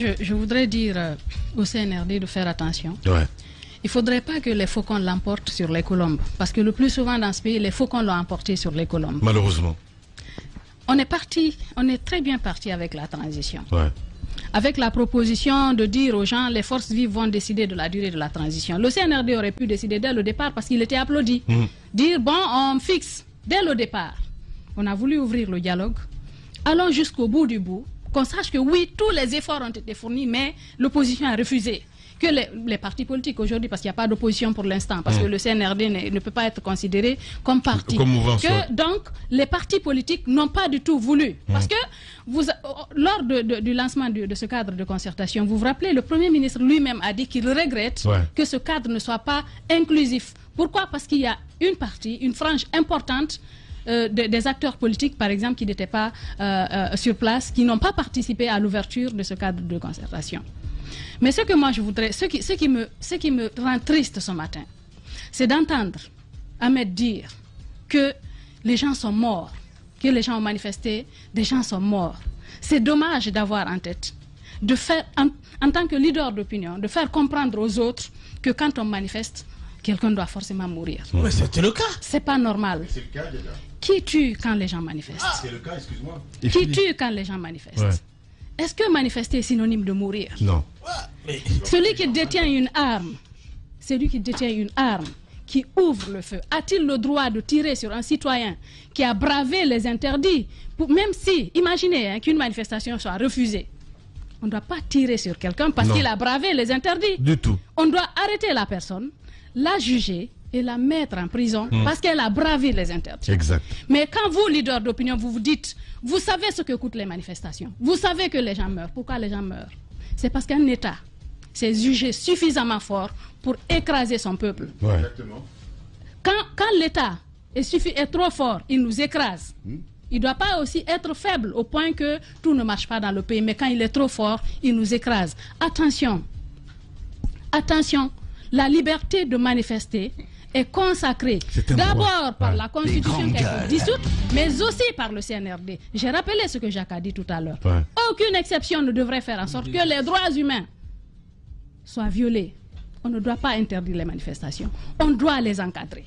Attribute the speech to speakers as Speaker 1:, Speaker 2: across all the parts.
Speaker 1: Je voudrais dire au CNRD de faire attention. Ouais. Il ne faudrait pas que les faucons l'emportent sur les colombes. Parce que le plus souvent dans ce pays, les faucons l'ont emporté sur les colombes.
Speaker 2: Malheureusement.
Speaker 1: On est très bien parti avec la transition.
Speaker 2: Ouais.
Speaker 1: Avec la proposition de dire aux gens, les forces vives vont décider de la durée de la transition. Le CNRD aurait pu décider dès le départ parce qu'il était applaudi. Dire, bon, on fixe dès le départ. On a voulu ouvrir le dialogue. Allons jusqu'au bout du bout. Qu'on sache que oui, tous les efforts ont été fournis, mais l'opposition a refusé. Que les partis politiques aujourd'hui, parce qu'il n'y a pas d'opposition pour l'instant, parce que le CNRD ne peut pas être considéré comme parti. Donc, les partis politiques n'ont pas du tout voulu. Parce que lors du lancement de ce cadre de concertation, vous vous rappelez, le Premier ministre lui-même a dit qu'il regrette que ce cadre ne soit pas inclusif. Pourquoi? Parce qu'il y a une frange importante des acteurs politiques, par exemple, qui n'étaient pas sur place, qui n'ont pas participé à l'ouverture de ce cadre de concertation. Mais ce que moi je voudrais, ce qui me rend triste ce matin, c'est d'entendre Ahmed dire que les gens sont morts, que les gens ont manifesté, des gens sont morts. C'est dommage d'avoir en tête, de faire, en tant que leader d'opinion, de faire comprendre aux autres que quand on manifeste, quelqu'un doit forcément mourir.
Speaker 3: Mais c'était le cas.
Speaker 1: C'est pas normal.
Speaker 3: C'est le cas déjà.
Speaker 1: Qui tue quand les gens manifestent?
Speaker 3: C'est le cas, excuse-moi.
Speaker 1: Qui tue quand les gens manifestent? Est-ce que manifester est synonyme de mourir?
Speaker 2: Non.
Speaker 1: Celui qui détient une arme, qui ouvre le feu, a-t-il le droit de tirer sur un citoyen qui a bravé les interdits? Même si, imaginez qu'une manifestation soit refusée, on ne doit pas tirer sur quelqu'un parce qu'il a bravé les interdits.
Speaker 2: Du tout.
Speaker 1: On doit arrêter la personne, la juger et la mettre en prison parce qu'elle a bravé les interdits.
Speaker 2: Exact.
Speaker 1: Mais quand vous, leader d'opinion, vous vous dites, vous savez ce que coûtent les manifestations, vous savez que les gens meurent. Pourquoi les gens meurent? C'est parce qu'un État s'est jugé suffisamment fort pour écraser son peuple.
Speaker 2: Ouais.
Speaker 3: Exactement.
Speaker 1: Quand l'État est trop fort, il nous écrase. Il ne doit pas aussi être faible au point que tout ne marche pas dans le pays. Mais quand il est trop fort, il nous écrase. Attention. Attention. La liberté de manifester est consacrée d'abord par la Constitution qui a été dissoute, mais aussi par le CNRD. J'ai rappelé ce que Jacques a dit tout à l'heure. Aucune exception ne devrait faire en sorte que les droits humains soient violés. On ne doit pas interdire les manifestations. On doit les encadrer.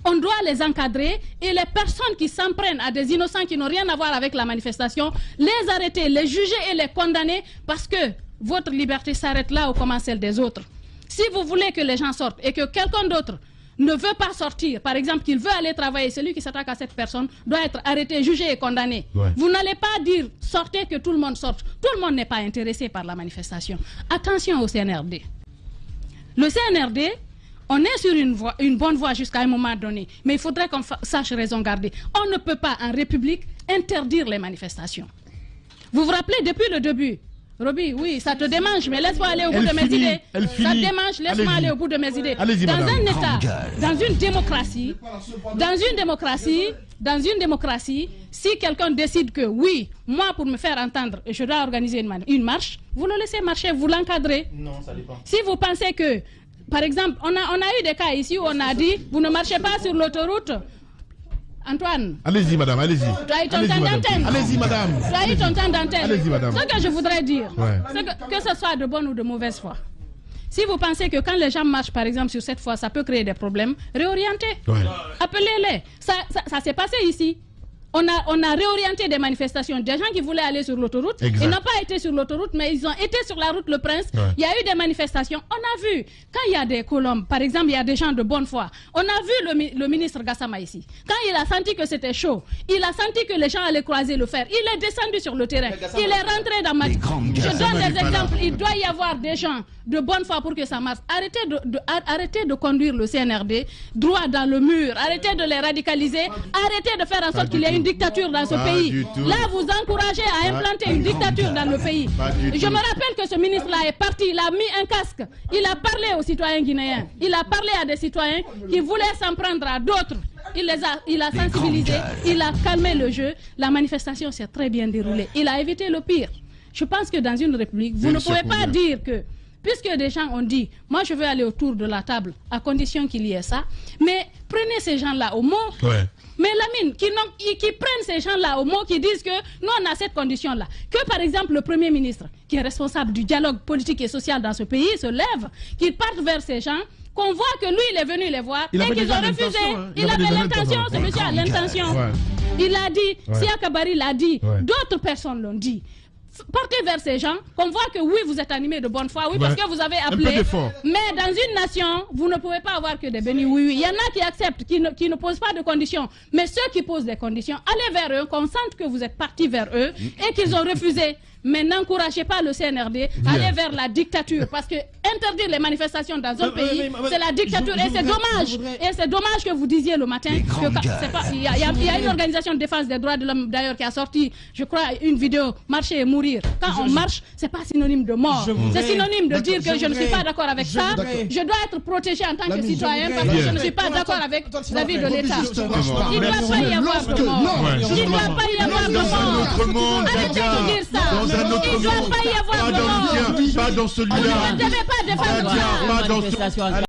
Speaker 1: On doit les encadrer et les personnes qui s'en prennent à des innocents qui n'ont rien à voir avec la manifestation, les arrêter, les juger et les condamner parce que votre liberté s'arrête là où commence celle des autres. Si vous voulez que les gens sortent et que quelqu'un d'autre ne veut pas sortir, par exemple qu'il veut aller travailler, celui qui s'attaque à cette personne doit être arrêté, jugé et condamné. Vous n'allez pas dire sortez que tout le monde sorte. Tout le monde n'est pas intéressé par la manifestation. Attention au CNRD. Le CNRD, on est sur une bonne voie jusqu'à un moment donné, mais il faudrait qu'on sache raison garder. On ne peut pas en République interdire les manifestations. Vous vous rappelez depuis le début, Roby, oui, ça te démange, mais laisse-moi aller au bout de mes idées. Ça te démange, laisse-moi aller au bout de mes idées. Dans un État, dans une démocratie, si quelqu'un décide que oui, moi pour me faire entendre, je dois organiser une marche, vous le laissez marcher, vous l'encadrez.
Speaker 3: Non, ça dépend.
Speaker 1: Si vous pensez que, par exemple, on a eu des cas ici où on a dit, vous ne marchez pas sur l'autoroute. Antoine.
Speaker 2: Allez-y, madame, allez-y.
Speaker 1: Tu as eu ton temps d'antenne.
Speaker 2: Allez-y, madame.
Speaker 1: Tu as eu ton temps d'antenne.
Speaker 2: Allez-y, madame.
Speaker 1: Ce que je voudrais dire, que ce soit de bonne ou de mauvaise foi, si vous pensez que quand les gens marchent, par exemple, sur cette voie, ça peut créer des problèmes, réorientez. Appelez-les. Ça s'est passé ici. On a réorienté des manifestations, des gens qui voulaient aller sur l'autoroute. Ils n'ont pas été sur l'autoroute, mais ils ont été sur la route Le Prince. Il y a eu des manifestations. On a vu, quand il y a des colombes, par exemple, il y a des gens de bonne foi. On a vu le ministre Gassama ici. Quand il a senti que c'était chaud, il a senti que les gens allaient croiser le fer. Il est descendu sur le terrain. Il est rentré dans ma... Je donne des exemples. Il doit y avoir des gens de bonne foi pour que ça marche. Arrêtez de conduire le CNRD droit dans le mur. Arrêtez de les radicaliser. Arrêtez de faire en sorte qu'il y ait une dictature dans ce pays. Là, vous encouragez à implanter une dictature dans le pays. Je me rappelle que ce ministre-là est parti, il a mis un casque, il a parlé aux citoyens guinéens, il a parlé à des citoyens qui voulaient s'en prendre à d'autres. Il a sensibilisé, il a calmé le jeu. La manifestation s'est très bien déroulée. Il a évité le pire. Je pense que dans une république, vous ne pouvez pas dire que puisque des gens ont dit, moi je veux aller autour de la table à condition qu'il y ait ça, mais prenez ces gens-là au mot.
Speaker 2: Ouais.
Speaker 1: Mais Lamine, qui prennent ces gens-là au mot, qui disent que nous on a cette condition-là. Que par exemple le Premier ministre, qui est responsable du dialogue politique et social dans ce pays, se lève, qu'il parte vers ces gens, qu'on voit que lui il est venu les voir et qu'ils ont refusé. Il avait l'intention, ce monsieur a l'intention. Il a dit, Sia Kabari l'a dit, d'autres personnes l'ont dit. Portez vers ces gens, qu'on voit que oui, vous êtes animés de bonne foi, oui, parce que vous avez appelé. Mais dans une nation, vous ne pouvez pas avoir que des bénis. Oui. Il y en a qui acceptent, qui ne posent pas de conditions. Mais ceux qui posent des conditions, allez vers eux, qu'on sente que vous êtes partis vers eux et qu'ils ont refusé. Mais n'encouragez pas le CNRD à aller vers la dictature. Parce que interdire les manifestations dans un pays, c'est la dictature. Et c'est dommage. Et c'est dommage que vous disiez le matin que il y a une organisation de défense des droits de l'homme d'ailleurs qui a sorti, je crois, une vidéo Marcher et mourir. Quand on marche, c'est pas synonyme de mort. C'est synonyme de dire que je ne suis pas d'accord avec ça. Je dois être protégé en tant que citoyen parce que je ne suis pas d'accord avec la vie de l'État. Il ne doit pas y avoir de mort. Il ne doit pas y avoir de mort. Arrêtez de dire ça. Il ne doit pas y avoir de mort.
Speaker 2: Pas dans celui-là.
Speaker 1: Vous ne devez pas défendre ça.
Speaker 2: Pas dans ce...